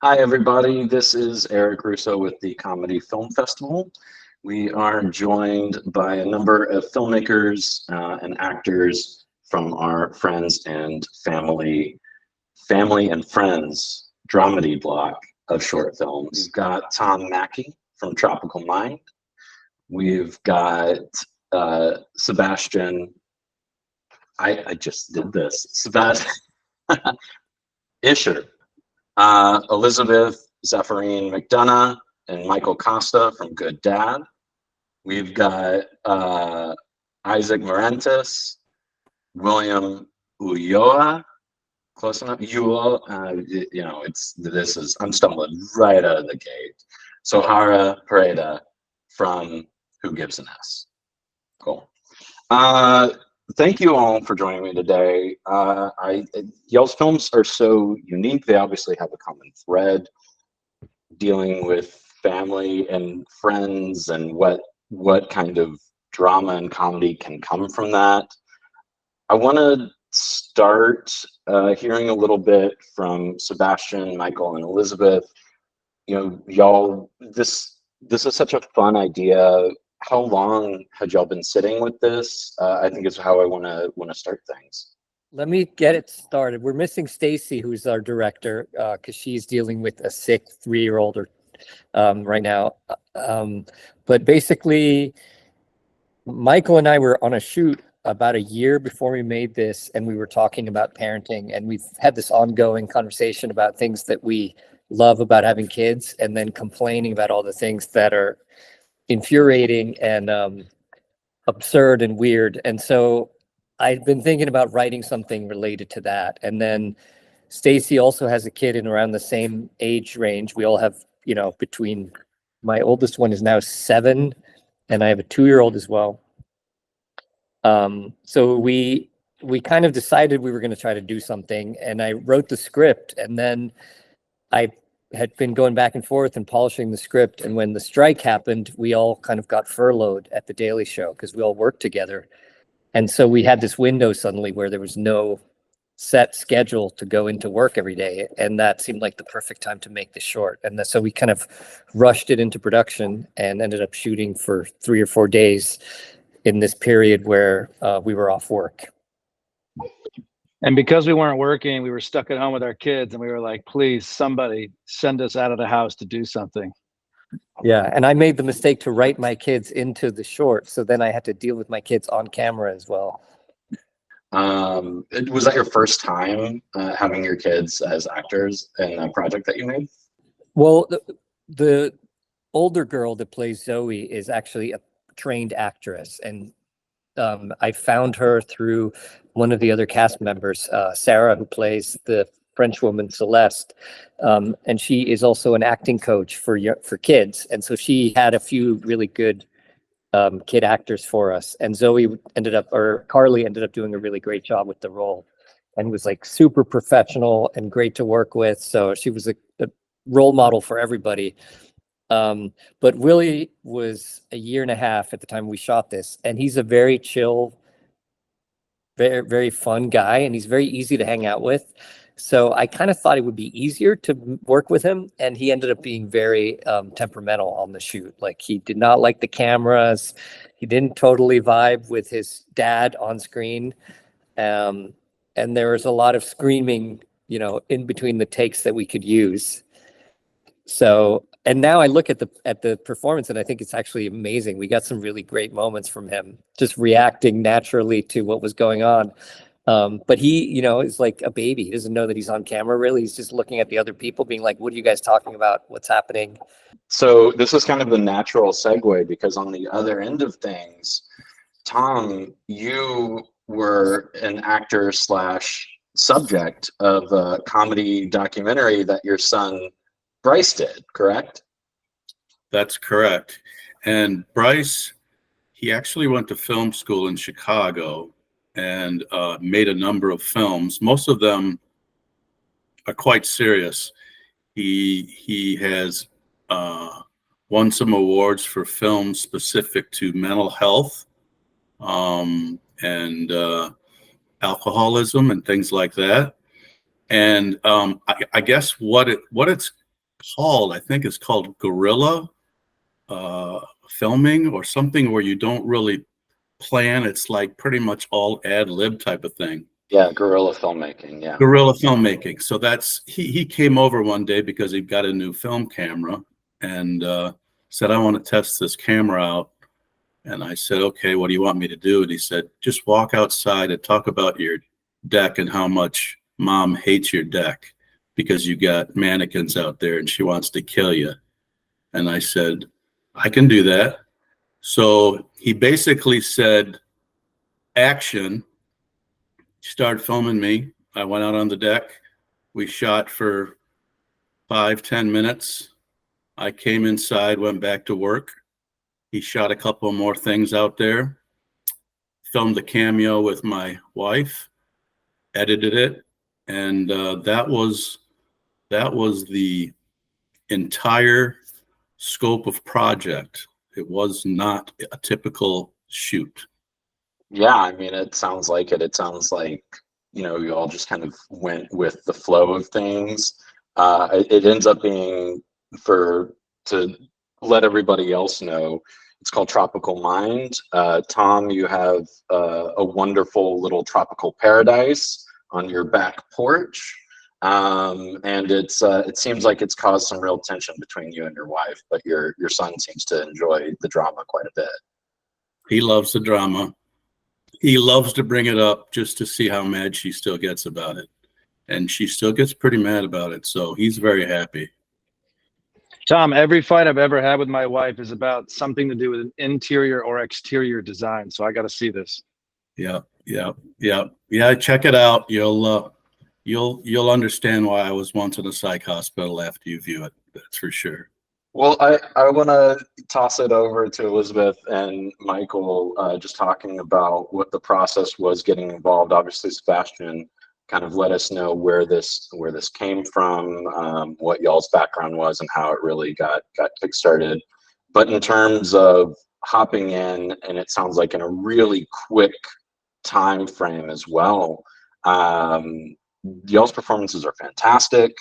Hi, everybody. This is Eric Russo with the Comedy Film Festival. We are joined by a number of filmmakers and actors from our friends and family and friends Dramedy block of short films. We've got Tom Mackey from Tropical Mind. We've got Sebastian. I just did this. Sebastian Isher. Elizabeth Zephyrin McDonough and Michael Costa from Good Dad. We've got Isaac Morantes, William Ulloa, close enough. I'm stumbling right out of the gate. Sohara Pereda from Who Gives an S. Cool. Thank you all for joining me today. Y'all's films are so unique. They obviously have a common thread dealing with family and friends and what kind of drama and comedy can come from that. I want to start hearing a little bit from Sebastian, Michael, and Elizabeth. Y'all, this is such a fun idea. How long had y'all been sitting with this? I think is how I want to start things. Let me get it started. We're missing Stacy, who's our director, because she's dealing with a sick 3-year-old right now. But basically, Michael and I were on a shoot about a year before we made this, and we were talking about parenting, and we've had this ongoing conversation about things that we love about having kids, and then complaining about all the things that are infuriating and absurd and weird. And so I've been thinking about writing something related to that. And then Stacy also has a kid in around the same age range. We all have, between my oldest one is now 7 and I have a 2-year-old as well. So we kind of decided we were going to try to do something, and I wrote the script, and then I had been going back and forth and polishing the script. And when the strike happened, we all kind of got furloughed at the Daily Show because we all worked together. And so we had this window suddenly where there was no set schedule to go into work every day. And that seemed like the perfect time to make the short. And so we kind of rushed it into production and ended up shooting for 3 or 4 days in this period where we were off work. And because we weren't working, we were stuck at home with our kids, and we were like, please, somebody send us out of the house to do something. Yeah, and I made the mistake to write my kids into the short, so then I had to deal with my kids on camera as well. Was that your first time having your kids as actors in a project that you made? Well, the older girl that plays Zoe is actually a trained actress, and I found her through one of the other cast members, Sarah, who plays the French woman Celeste, and she is also an acting coach for kids, and so she had a few really good kid actors for us. And Carly ended up doing a really great job with the role, and was like super professional and great to work with. So she was a role model for everybody. But Willie was a 1.5 years at the time we shot this, and he's a very chill, very, very fun guy, and he's very easy to hang out with. So I kind of thought it would be easier to work with him, and he ended up being very temperamental on the shoot. Like, he did not like the cameras. He didn't totally vibe with his dad on screen. And there was a lot of screaming, in between the takes that we could use. So, and now I look at the performance, and I think it's actually amazing. We got some really great moments from him, just reacting naturally to what was going on. But he, is like a baby. He doesn't know that he's on camera, really. He's just looking at the other people being like, what are you guys talking about? What's happening? So this is kind of the natural segue, because on the other end of things, Tom, you were an actor / subject of a comedy documentary that your son Bryce did, correct? That's correct. And Bryce, he actually went to film school in Chicago and made a number of films. Most of them are quite serious. He has won some awards for films specific to mental health and alcoholism and things like that. And I guess what it's called, I think it's called guerrilla filming or something, where you don't really plan. It's like pretty much all ad lib type of thing. Yeah, guerrilla filmmaking. Yeah. Guerrilla filmmaking. So that's, he came over one day because he got a new film camera and said, I want to test this camera out. And I said, okay, what do you want me to do? And he said, just walk outside and talk about your deck and how much mom hates your deck because you got mannequins out there and she wants to kill you. And I said, I can do that. So he basically said, action. Started filming me. I went out on the deck. We shot for 5-10 minutes. I came inside, went back to work. He shot a couple more things out there, filmed a cameo with my wife, edited it, and that was the entire scope of project. It was not a typical shoot. Yeah, I mean, it sounds like it. It sounds like, you know, you all just kind of went with the flow of things. It ends up being, to let everybody else know, it's called Tropical Mind. Tom, you have a wonderful little tropical paradise on your back porch. And it seems like it's caused some real tension between you and your wife, but your son seems to enjoy the drama quite a bit. He loves the drama. He loves to bring it up just to see how mad she still gets about it. And she still gets pretty mad about it. So he's very happy. Tom, every fight I've ever had with my wife is about something to do with an interior or exterior design. So I got to see this. Yeah. Check it out. You'll understand why I was once in a psych hospital after you view it. That's for sure. Well, I want to toss it over to Elizabeth and Michael, just talking about what the process was getting involved. Obviously, Sebastian kind of let us know where this came from, what y'all's background was, and how it really got kickstarted. But in terms of hopping in, and it sounds like in a really quick time frame as well, y'all's performances are fantastic.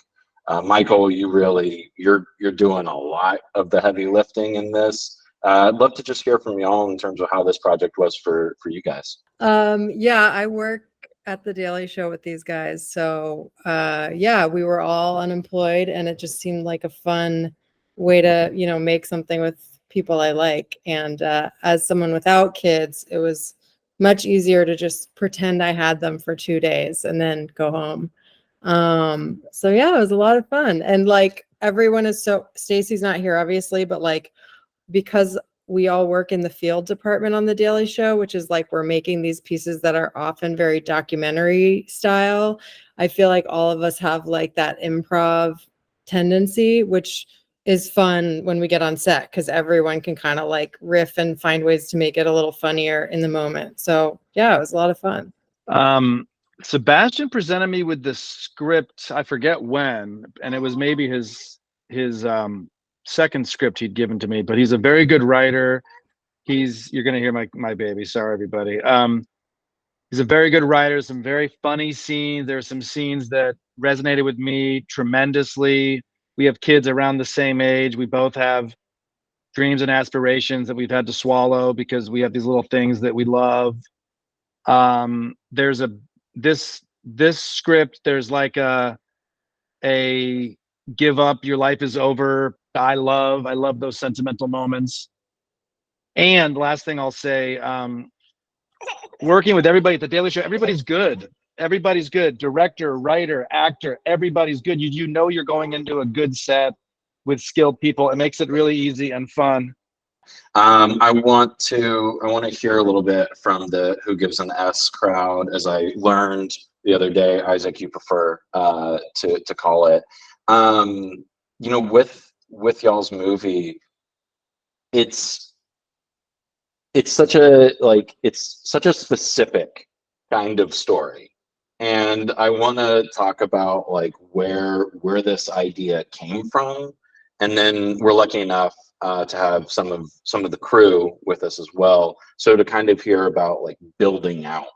Michael, you're doing a lot of the heavy lifting in this. I'd love to just hear from y'all in terms of how this project was for you guys. Yeah, I work at the Daily Show with these guys. So yeah, we were all unemployed and it just seemed like a fun way to, you know, make something with people I like. And as someone without kids, it was much easier to just pretend I had them for 2 days and then go home. So yeah, it was a lot of fun. And like everyone is Stacy's not here obviously, but like because we all work in the field department on the Daily Show, which is like we're making these pieces that are often very documentary style. I feel like all of us have like that improv tendency, which is fun when we get on set because everyone can kind of like riff and find ways to make it a little funnier in the moment. So yeah, it was a lot of fun. Sebastian presented me with the script, I forget when, and it was maybe his second script he'd given to me, but he's a very good writer. You're gonna hear my baby, sorry everybody. He's a very good writer, some very funny scenes. There's some scenes that resonated with me tremendously. We have kids around the same age. We both have dreams and aspirations that we've had to swallow because we have these little things that we love. There's this script, there's like a give up, your life is over. I love those sentimental moments. And last thing I'll say, working with everybody at the Daily Show, everybody's good. Everybody's good. Director, writer, actor, everybody's good. You know you're going into a good set with skilled people. It makes it really easy and fun. I want to hear a little bit from the Who Gives an S crowd. As I learned the other day, Isaac, you prefer to call it. You know, with y'all's movie, it's such a specific kind of story, and I want to talk about like where this idea came from, and then we're lucky enough to have some of the crew with us as well, so to kind of hear about like building out,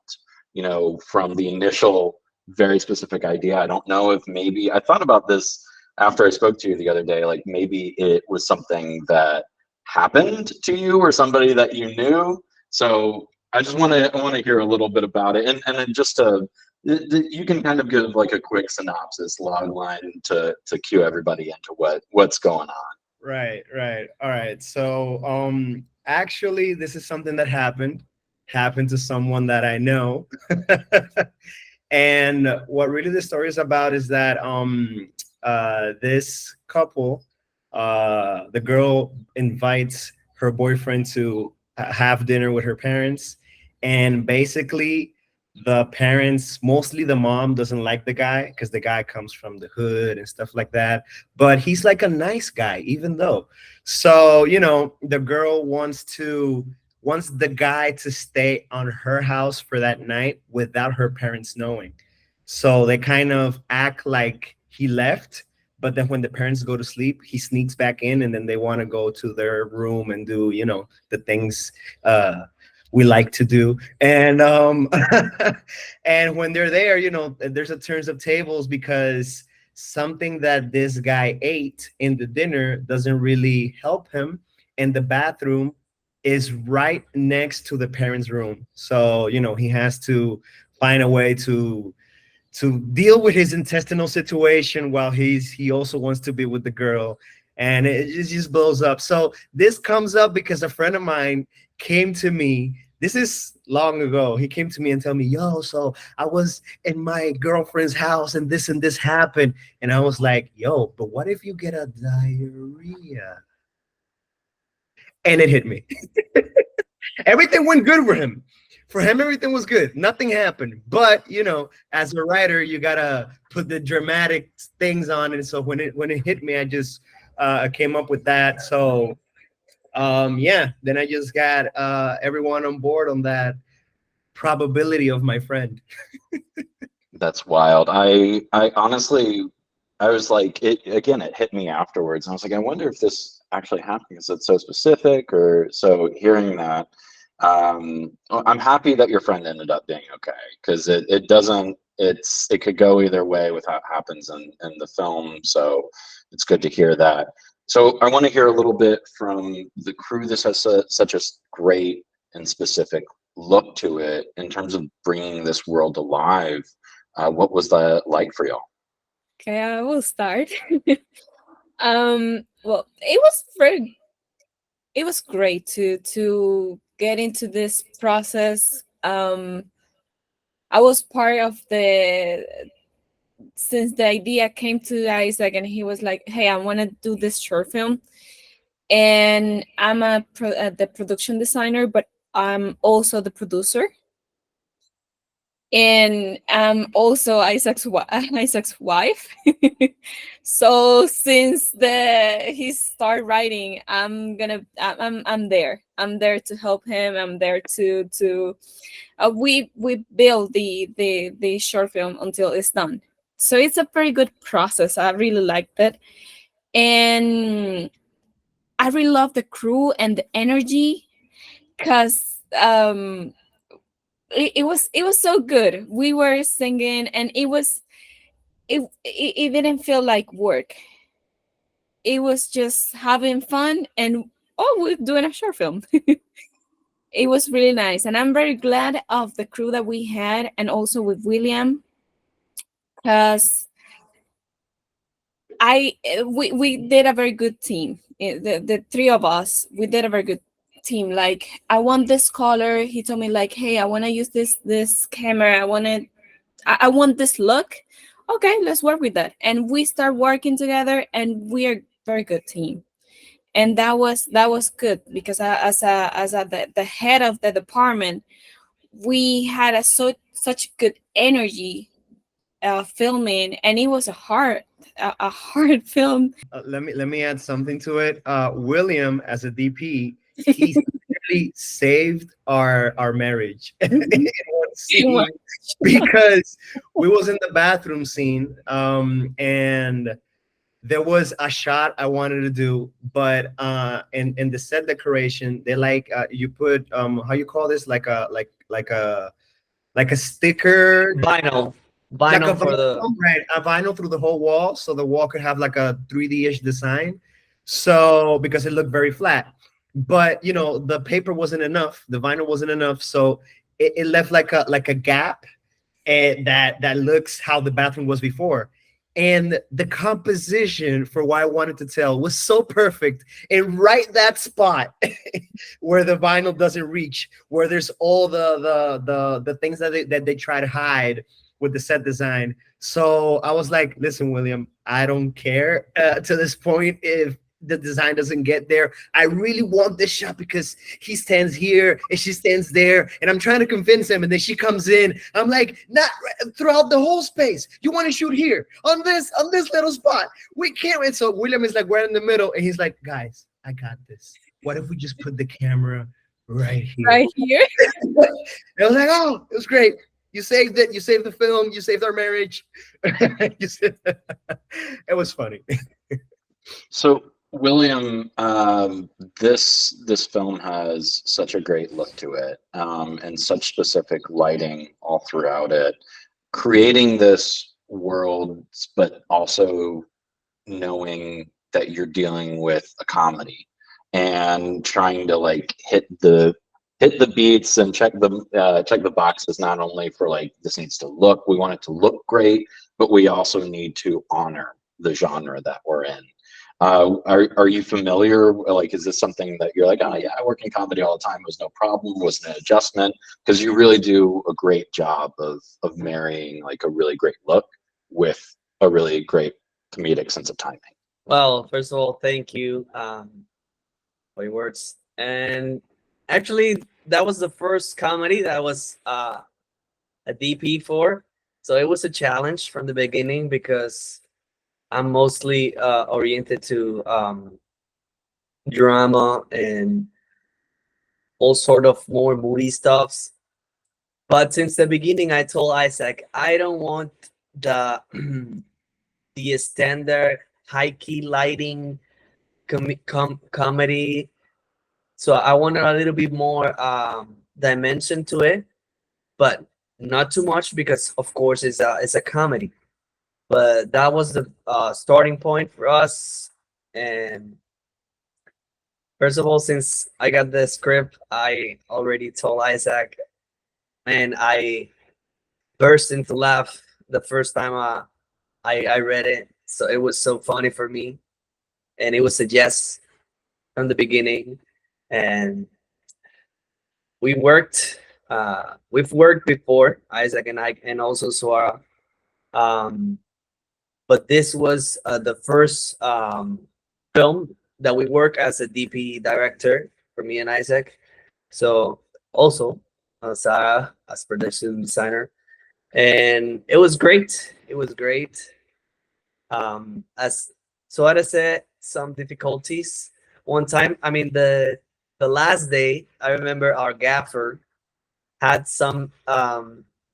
you know, from the initial very specific idea. I don't know if maybe I thought about this after I spoke to you the other day, like maybe it was something that happened to you or somebody that you knew. So I just want to hear a little bit about it, and then just you can kind of give like a quick synopsis, log line to cue everybody into what's going on. Right, right. All right. So, actually, this is something that happened to someone that I know. And what really the story is about is that this couple, the girl invites her boyfriend to have dinner with her parents, and basically the parents, mostly the mom, doesn't like the guy because the guy comes from the hood and stuff like that, but he's like a nice guy even though. So the girl wants the guy to stay on her house for that night without her parents knowing. So they kind of act like he left, but then when the parents go to sleep, he sneaks back in, and then they want to go to their room and do the things we like to do. And and when they're there, there's a turns of tables because something that this guy ate in the dinner doesn't really help him, and the bathroom is right next to the parents' room. So he has to find a way to deal with his intestinal situation while he also wants to be with the girl, and it just blows up. So this comes up because a friend of mine came to me. This is long ago. He came to me and told me, yo, so I was in my girlfriend's house and this happened. And I was like, yo, but what if you get a diarrhea? And it hit me. Everything went good for him. For him, everything was good. Nothing happened. But, as a writer, you got to put the dramatic things on. And so when it hit me, I just came up with that. So then I just got everyone on board on that probability of my friend. That's wild. I honestly, I was like, it hit me afterwards. And I was like, I wonder if this actually happened because it's so specific. Or so hearing that, I'm happy that your friend ended up being okay, because it doesn't, it could go either way with how it happens in the film. So it's good to hear that. So I want to hear a little bit from the crew. This has such a great and specific look to it in terms of bringing this world alive. What was that like for y'all? Okay, I will start. Well, it was great to get into this process. I was part of since the idea came to Isaac and he was like, hey, I want to do this short film. And I'm the production designer, but I'm also the producer. And I'm also Isaac's wife. So since he started writing, I'm there. I'm there to help him. I'm there to we build the short film until it's done. So it's a very good process. I really liked it, and I really love the crew and the energy, because it was so good. We were singing, and it didn't feel like work. It was just having fun, and we're doing a short film. It was really nice, and I'm very glad of the crew that we had, and also with William, because we did a very good team. The three of us, we did a very good team. Like, I want this color. He told me like, hey, I want to use this camera. I want this look. Okay, let's work with that. And we start working together, and we are a very good team. And that was good, because as the head of the department, we had such good energy filming, and it was a hard film. Let me add something to it. William, as a DP, he really saved our marriage in one scene, because we was in the bathroom scene, and there was a shot I wanted to do, but in the set decoration, they like you put how you call this, like a sticker, Vinyl. vinyl for the right, a vinyl through the whole wall, so the wall could have like a 3D-ish design. So because it looked very flat, but you know the paper wasn't enough, the vinyl wasn't enough, so it left like a gap, and that looks how the bathroom was before. And the composition for what I wanted to tell was so perfect. And right that spot where the vinyl doesn't reach, where there's all the things that they try to hide with the set design. So I was like, listen, William, I don't care to this point if the design doesn't get there. I really want this shot because he stands here and she stands there, and I'm trying to convince him, and then she comes in. I'm like, not throughout the whole space. You want to shoot here on this little spot. We can't. And so William is like right in the middle, and he's like, guys, I got this. What if we just put the camera right here? Right here. And I was like, oh, it was great. You saved it. You saved the film. You saved our marriage. It was funny. So, William, this film has such a great look to it, and such specific lighting all throughout it, creating this world, but also knowing that you're dealing with a comedy and trying to like hit the beats and check the boxes, not only for like this needs to look, we want it to look great, but we also need to honor the genre that we're in. Are you familiar? Like, is this something that you're like, oh yeah, I work in comedy all the time. It was no problem. It was an adjustment, because you really do a great job of marrying like a really great look with a really great comedic sense of timing. Well, first of all, thank you for your words. And actually, that was the first comedy that I was a DP for. So it was a challenge from the beginning because I'm mostly oriented to drama and all sort of more moody stuffs. But since the beginning, I told Isaac, I don't want the the standard high key lighting comedy. So I wanted a little bit more dimension to it, but not too much because, of course, it's a comedy. But that was the starting point for us. And first of all, since I got the script, I already told Isaac, and I burst into laugh the first time I read it. So it was so funny for me, and it was a yes from the beginning. And we've worked before, Isaac and I, and also Suara. But this was the first film that we work as a DP director for me and Isaac. So also Sarah as production designer, and it was great. It was great. As Suara said, some difficulties. One time, I mean the last day, I remember our gaffer had some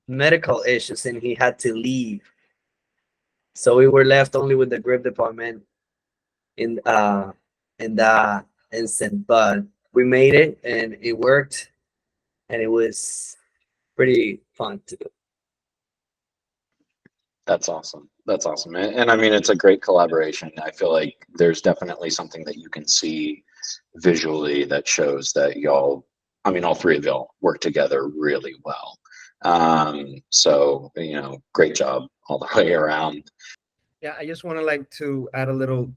medical issues and he had to leave. So we were left only with the grip department in that instant, but we made it and it worked, and it was pretty fun to do. That's awesome. That's awesome. And I mean, it's a great collaboration. I feel like there's definitely something that you can see visually that shows that y'all, I mean, all three of y'all work together really well. So, you know, great job all the way around. Yeah, I just want to like to add a little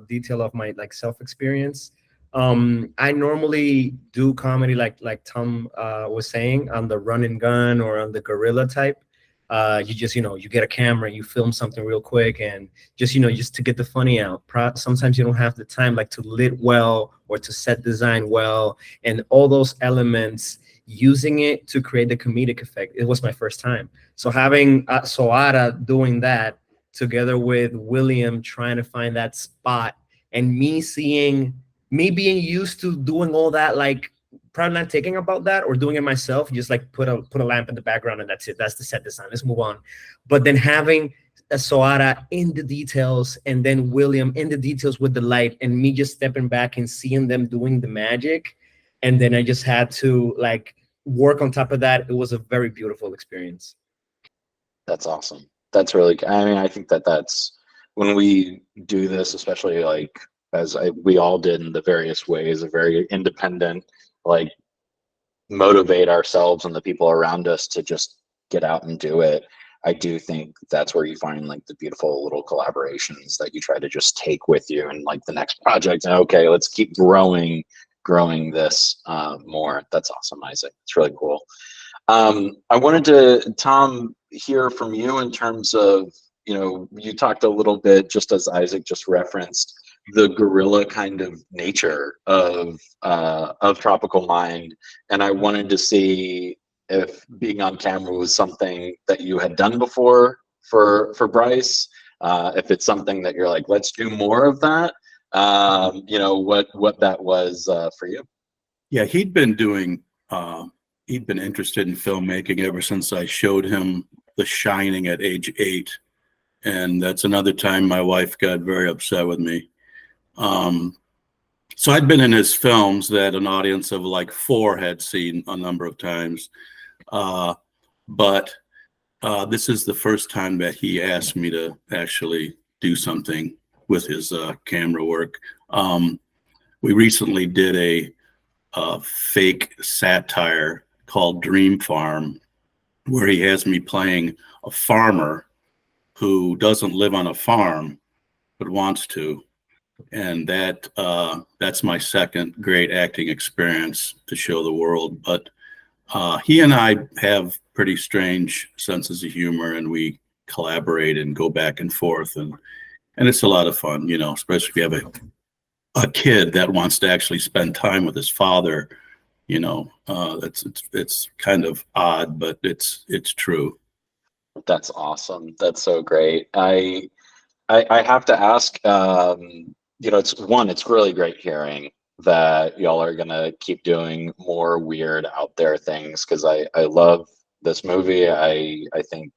detail of my like self experience. I normally do comedy like Tom was saying, on the run and gun or on the guerrilla type. You just, you know, you get a camera, you film something real quick, and just, you know, just to get the funny out. Sometimes you don't have the time like to lit well or to set design well, and all those elements, using it to create the comedic effect. It was my first time. So having Suara doing that together with William trying to find that spot, and me being used to doing all that, like probably not thinking about that or doing it myself, just like put a lamp in the background and that's it. That's the set design. Let's move on. But then having a Suara in the details, and then William in the details with the light, and me just stepping back and seeing them doing the magic. And then I just had to like work on top of that. It was a very beautiful experience. That's awesome. That's really, I mean, I think that that's when we do this, especially like we all did in the various ways, a very independent, like motivate ourselves and the people around us to just get out and do it. I do think that's where you find like the beautiful little collaborations that you try to just take with you and like the next project. And okay, let's keep growing this more. That's awesome, Isaac. It's really cool. I wanted to, Tom, hear from you in terms of, you know, you talked a little bit, just as Isaac just referenced, the guerrilla kind of nature of Tropical Mind, and I wanted to see if being on camera was something that you had done before for Bryce, if it's something that you're like, let's do more of that. You know, what that was for you. Yeah, he'd been interested in filmmaking ever since I showed him The Shining at age 8. And that's another time my wife got very upset with me. So I'd been in his films that an audience of like 4 had seen a number of times. But this is the first time that he asked me to actually do something with his camera work. We recently did a fake satire called Dream Farm, where he has me playing a farmer who doesn't live on a farm but wants to. And that's my second great acting experience to show the world. But he and I have pretty strange senses of humor, and we collaborate and go back and forth, and it's a lot of fun, you know, especially if you have a kid that wants to actually spend time with his father. You know, it's kind of odd, but it's true. That's awesome. That's so great. I have to ask, you know, it's really great hearing that y'all are gonna keep doing more weird out there things, because I love this movie. I think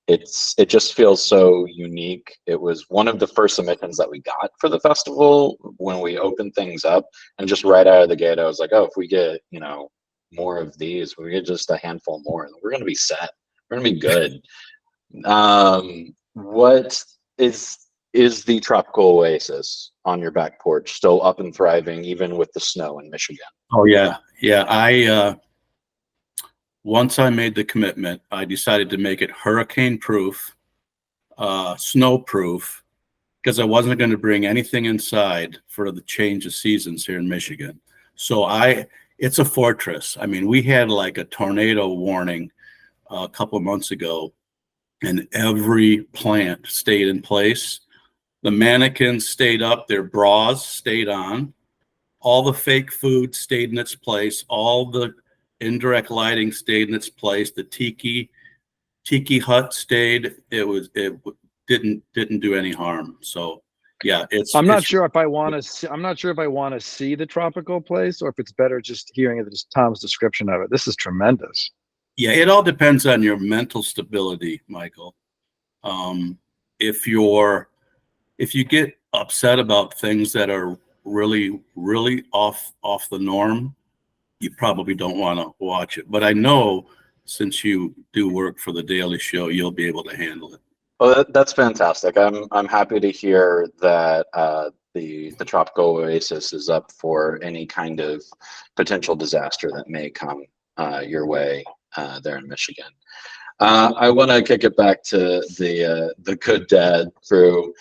it just feels so unique. It was one of the first submissions that we got for the festival when we opened things up, and just right out of the gate I was like, oh, if we get, you know, more of these, we get just a handful more, we're gonna be set. We're gonna be good. What is the Tropical Oasis on your back porch still up and thriving even with the snow in Michigan? Oh yeah. I once I made the commitment, I decided to make it hurricane proof, snow proof, because I wasn't going to bring anything inside for the change of seasons here in Michigan. So it's a fortress. I mean, we had like a tornado warning a couple of months ago, and every plant stayed in place. The mannequins stayed up, their bras stayed on, all the fake food stayed in its place, all the indirect lighting stayed in its place, the tiki hut stayed. It didn't do any harm. So yeah, I'm not sure if I want to see the tropical place, or if it's better just hearing just Tom's description of it. This is tremendous. Yeah, it all depends on your mental stability, Michael. If you get upset about things that are really, really off the norm, you probably don't want to watch it. But I know since you do work for The Daily Show, you'll be able to handle it. Well, that's fantastic. I'm happy to hear that the Tropical Oasis is up for any kind of potential disaster that may come your way there in Michigan. I want to kick it back to the Good Dad crew.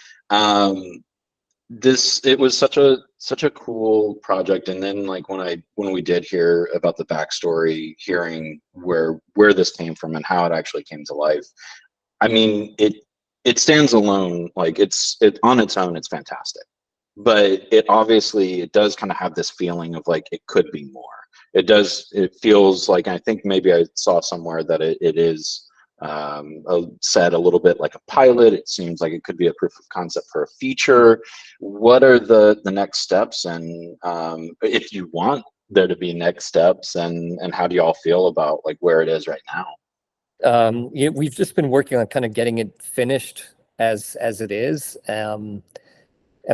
It was such a cool project, and then like when we did hear about the backstory, hearing where this came from and how it actually came to life, I mean, it stands alone. Like it on its own, it's fantastic, but it does kind of have this feeling of like it could be more. It feels like, I think maybe I saw somewhere that it is said a little bit like a pilot. It seems like it could be a proof of concept for a feature. What are the next steps, and if you want there to be next steps, and how do y'all feel about like where it is right now? Yeah, we've just been working on kind of getting it finished as it is, and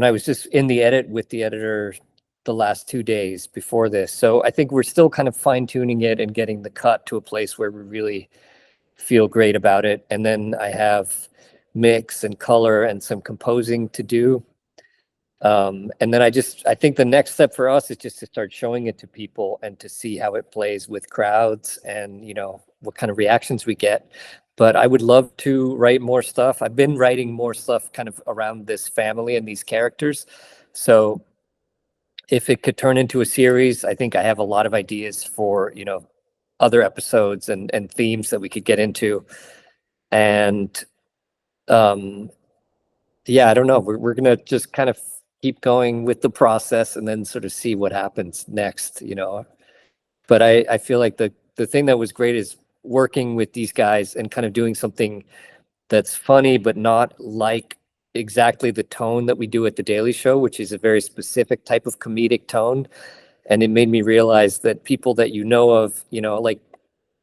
I was just in the edit with the editor the last 2 days before this, so I think we're still kind of fine-tuning it and getting the cut to a place where we really feel great about it. And then I have mix and color and some composing to do. And then I think the next step for us is just to start showing it to people and to see how it plays with crowds and, you know, what kind of reactions we get. But I would love to write more stuff. I've been writing more stuff kind of around this family and these characters. So if it could turn into a series, I think I have a lot of ideas for, you know, other episodes and themes that we could get into. And yeah, I don't know. We're gonna just kind of keep going with the process and then sort of see what happens next, you know. But I feel like the thing that was great is working with these guys and kind of doing something that's funny, but not like exactly the tone that we do at The Daily Show, which is a very specific type of comedic tone. And it made me realize that people that you know of, you know, like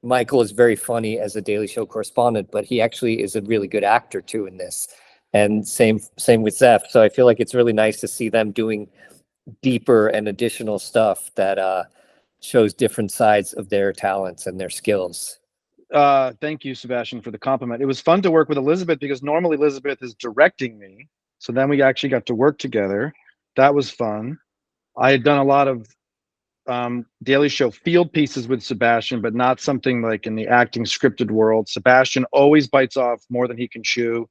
Michael is very funny as a Daily Show correspondent, but he actually is a really good actor too in this. And same with Zeph. So I feel like it's really nice to see them doing deeper and additional stuff that shows different sides of their talents and their skills. Thank you, Sebastian, for the compliment. It was fun to work with Elizabeth because normally Elizabeth is directing me. So then we actually got to work together. That was fun. I had done a lot of Daily Show field pieces with Sebastian, but not something like in the acting scripted world. Sebastian always bites off more than he can chew.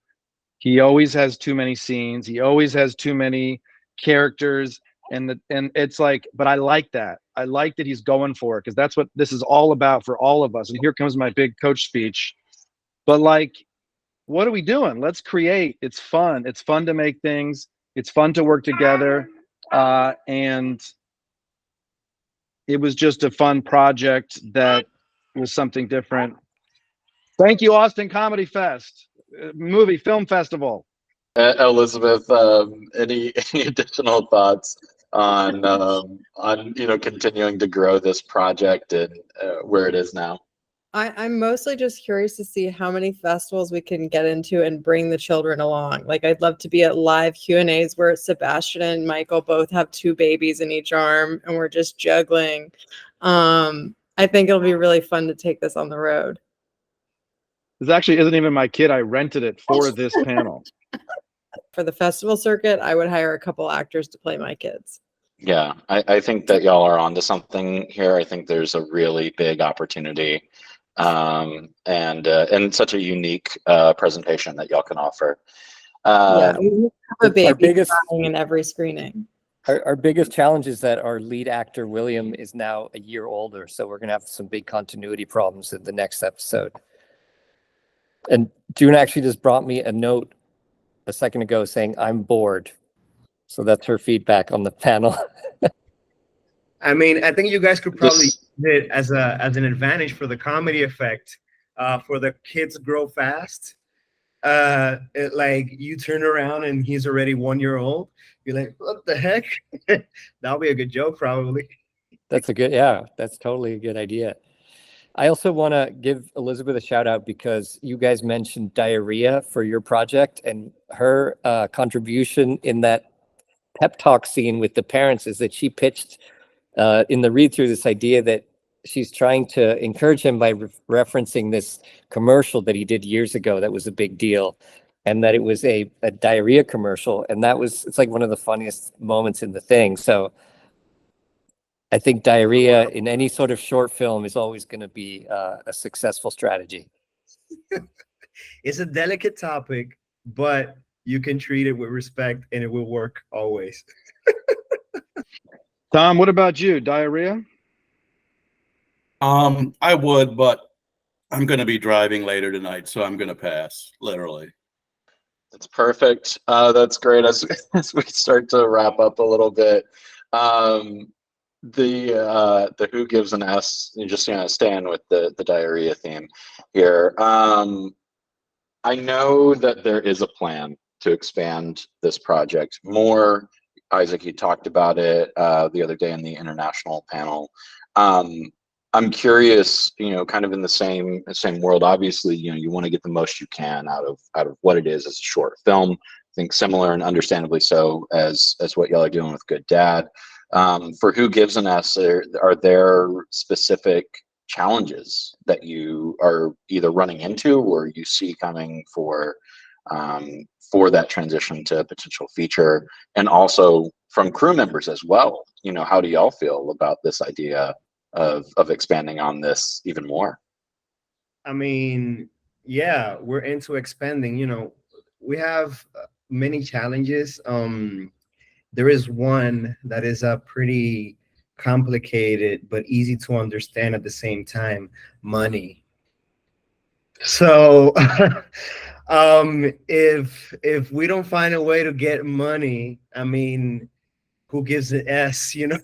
He always has too many scenes. He always has too many characters. And it's like, but I like that. I like that he's going for it because that's what this is all about for all of us. And here comes my big coach speech. But like, what are we doing? Let's create. It's fun. It's fun to make things. It's fun to work together. And it was just a fun project that was something different. Thank you, Austin Comedy Fest, film festival. Elizabeth, any additional thoughts on you know, continuing to grow this project and where it is now? I'm mostly just curious to see how many festivals we can get into and bring the children along. Like, I'd love to be at live Q&As where Sebastian and Michael both have 2 babies in each arm and we're just juggling. I think it'll be really fun to take this on the road. This actually isn't even my kid. I rented it for this panel. For the festival circuit, I would hire a couple actors to play my kids. Yeah, I think that y'all are onto something here. I think there's a really big opportunity and such a unique presentation that y'all can offer. Yeah, we have a baby Our biggest- crying in every screening. Our biggest challenge is that our lead actor, William, is now a year older. So we're going to have some big continuity problems in the next episode. And June actually just brought me a note a second ago saying, I'm bored. So that's her feedback on the panel. I mean, I think you guys could probably use it as an advantage for the comedy effect, for the kids grow fast. Like you turn around and he's already 1 year old. You're like, what the heck? That'll be a good joke, probably. That's that's totally a good idea. I also want to give Elizabeth a shout out because you guys mentioned diarrhea for your project, and her contribution in that pep talk scene with the parents is that she pitched in the read through this idea that she's trying to encourage him by referencing this commercial that he did years ago that was a big deal, and that it was a diarrhea commercial, and it's like one of the funniest moments in the thing. So I think diarrhea in any sort of short film is always going to be a successful strategy. It's a delicate topic, but you can treat it with respect and it will work always. Tom, what about you? Diarrhea? I would, but I'm going to be driving later tonight, so I'm going to pass, literally. That's perfect. That's great. As we start to wrap up a little bit, the Who Gives an S, you just staying with the diarrhea theme here. I know that there is a plan to expand this project more. Isaac, you talked about it the other day in the international panel. I'm curious, kind of in the same world. Obviously, you want to get the most you can out of what it is as a short film. I think similar and understandably so as what y'all are doing with Good Dad. For Who Gives an S, are there specific challenges that you are either running into or you see coming for that transition to a potential feature, and also from crew members as well. You know, how do y'all feel about this idea of expanding on this even more? I mean, yeah, we're into expanding. You know, we have many challenges. There is one that is a pretty complicated but easy to understand at the same time: money. So, if we don't find a way to get money, I mean, who gives an S? You know,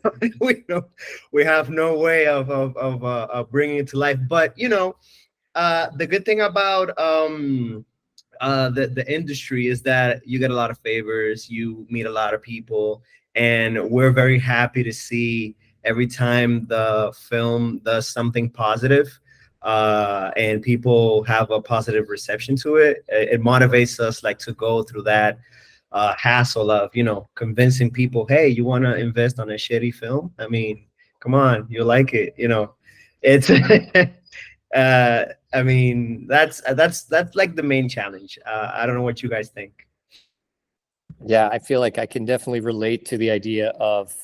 we have no way of bringing it to life. But you know, the good thing about the industry is that you get a lot of favors, you meet a lot of people, and we're very happy to see every time the film does something positive, and people have a positive reception to it. It motivates us like to go through that hassle of, you know, convincing people, hey, you want to invest on a shitty film? I mean, come on, you like it, you know. It's I mean, that's like the main challenge. I don't know what you guys think. Yeah, I feel like I can definitely relate to the idea of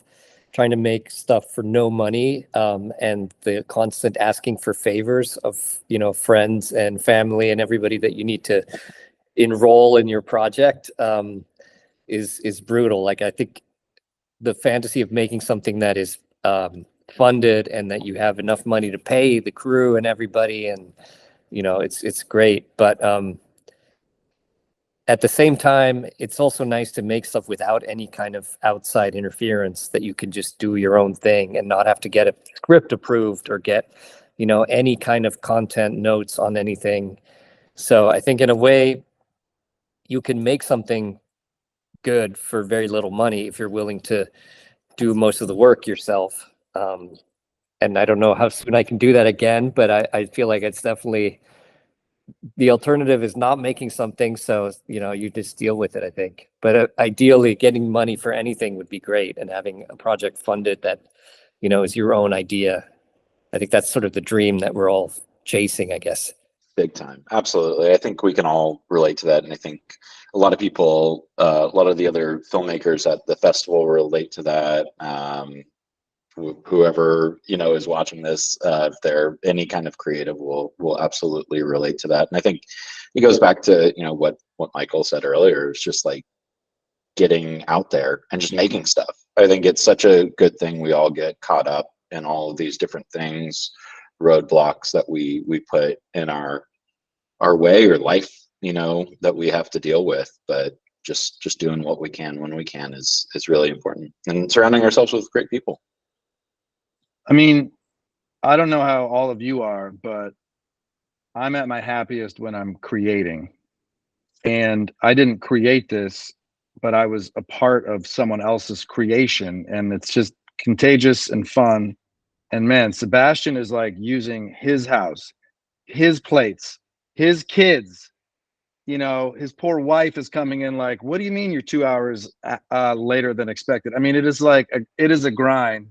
trying to make stuff for no money, and the constant asking for favors of, you know, friends and family and everybody that you need to enroll in your project, is brutal. Like, I think the fantasy of making something that is funded and that you have enough money to pay the crew and everybody, and you know, it's great. But at the same time, it's also nice to make stuff without any kind of outside interference, that you can just do your own thing and not have to get a script approved or get, you know, any kind of content notes on anything. So I think in a way you can make something good for very little money if you're willing to do most of the work yourself. And I don't know how soon I can do that again, but I feel like it's definitely, the alternative is not making something. So, you know, you just deal with it, I think. But ideally, getting money for anything would be great, and having a project funded that, you know, is your own idea. I think that's sort of the dream that we're all chasing, I guess. Big time. Absolutely. I think we can all relate to that. And I think a lot of people, a lot of the other filmmakers at the festival relate to that. Whoever, you know, is watching this, if they're any kind of creative, will absolutely relate to that. And I think it goes back to, you know, what Michael said earlier. It's just like getting out there and just making stuff. I think it's such a good thing. We all get caught up in all of these different things, roadblocks that we put in our way, or life, you know, that we have to deal with. But just doing what we can when we can is really important, and surrounding ourselves with great people. I mean, I don't know how all of you are, but I'm at my happiest when I'm creating. And I didn't create this, but I was a part of someone else's creation, and it's just contagious and fun. And man, Sebastian is like using his house, his plates, his kids. You know, his poor wife is coming in like, what do you mean you're 2 hours later than expected? I mean, it is like, it is a grind.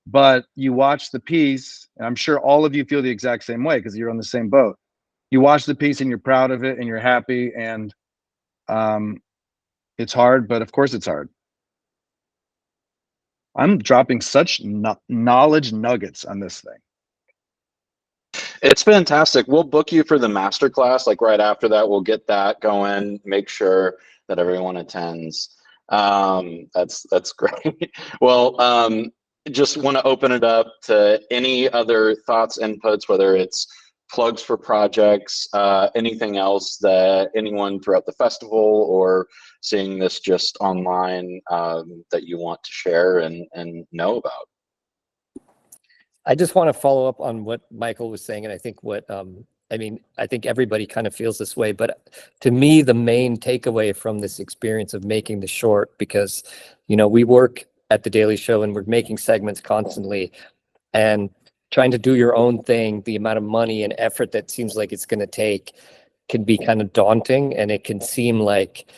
But you watch the piece, and I'm sure all of you feel the exact same way because you're on the same boat. You watch the piece and you're proud of it and you're happy, and it's hard, but of course it's hard. I'm dropping such knowledge nuggets on this thing. It's fantastic. We'll book you for the masterclass. Like right after that, we'll get that going. Make sure that everyone attends. That's great. Well, just want to open it up to any other thoughts, inputs, whether it's plugs for projects, anything else that anyone throughout the festival or seeing this just online that you want to share and know about. I just want to follow up on what Michael was saying, and I think what I mean, I think everybody kind of feels this way, but to me, the main takeaway from this experience of making the short, because, you know, we work at the Daily Show and we're making segments constantly, and trying to do your own thing, the amount of money and effort that seems like it's going to take can be kind of daunting, and it can seem like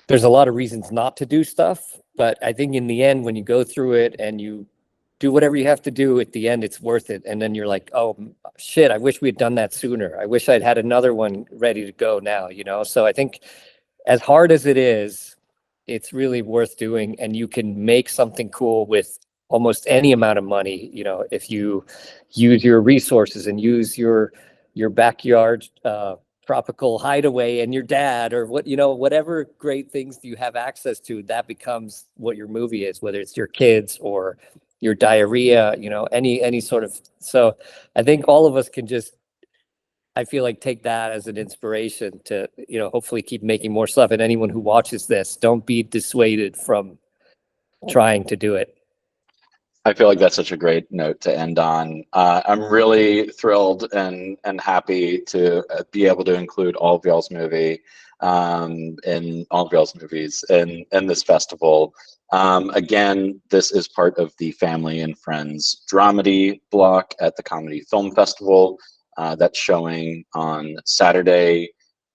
there's a lot of reasons not to do stuff. But I think in the end, when you go through it and you do whatever you have to do. At the end, it's worth it. And then you're like, oh shit, I wish we had done that sooner. I wish I'd had another one ready to go now, you know? So I think as hard as it is, it's really worth doing, and you can make something cool with almost any amount of money, you know, if you use your resources and use your backyard tropical hideaway and your dad, or what, you know, whatever great things you have access to, that becomes what your movie is, whether it's your kids or your diarrhea, you know, any sort of. So I think all of us can just, I feel like, take that as an inspiration to, you know, hopefully keep making more stuff. And anyone who watches this, don't be dissuaded from trying to do it. I feel like that's such a great note to end on. I'm really thrilled and happy to be able to include all of y'all's movie in all of y'all's movies in this festival. Again, this is part of the Family and Friends Dramedy block at the Comedy Film Festival. That's showing on Saturday,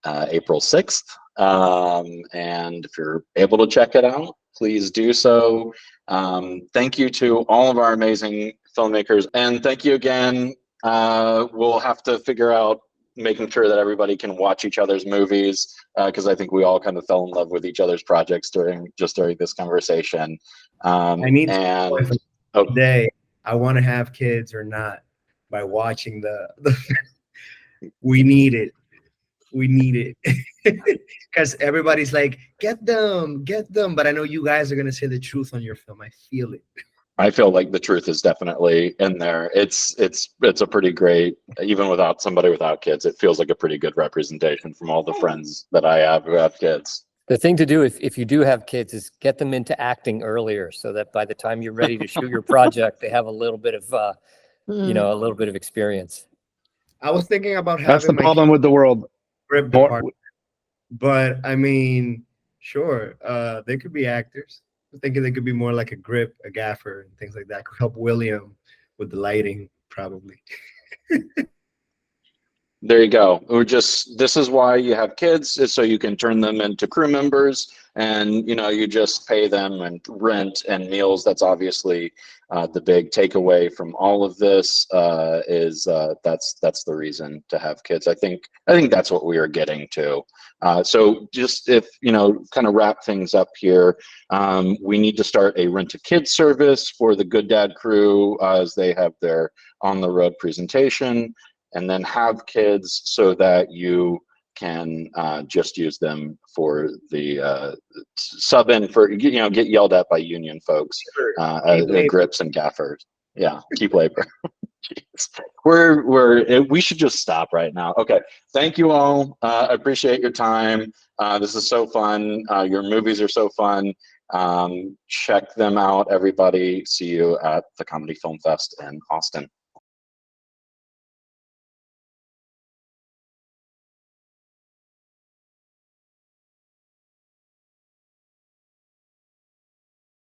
April 6th. And if you're able to check it out, please do so. Thank you to all of our amazing filmmakers, and thank you again. We'll have to figure out making sure that everybody can watch each other's movies, because I think we all kind of fell in love with each other's projects during this conversation. I need and today, I want to have kids or not by watching the we need it. We need it. Because everybody's like, get them, but I know you guys are gonna say the truth on your film. I feel it. I feel like the truth is definitely in there. It's a pretty great, even without somebody without kids, it feels like a pretty good representation from all the friends that I have who have kids. The thing to do if you do have kids is get them into acting earlier, so that by the time you're ready to shoot your project, they have a little bit of, you know, a little bit of experience. I was thinking about having That's the problem with the world. script department, but I mean, sure, they could be actors. I'm thinking they could be more like a grip, a gaffer, and things like that. Could help William with the lighting, probably. There you go. This is why you have kids, is so you can turn them into crew members, and, you know, you just pay them and rent and meals. That's obviously the big takeaway from all of this, is that's the reason to have kids. I think that's what we are getting to. So just, if, you know, kind of wrap things up here, we need to start a Rent-A-Kid service for the Good Dad crew as they have their on the road presentation, and then have kids so that you can just use them for the sub in for, you know, get yelled at by union folks, grips and gaffers. Yeah, keep labor. Jeez. We should just stop right now. Okay, thank you all. I appreciate your time. This is so fun. Your movies are so fun. Check them out, everybody. See you at the Comedy Film Fest in Austin.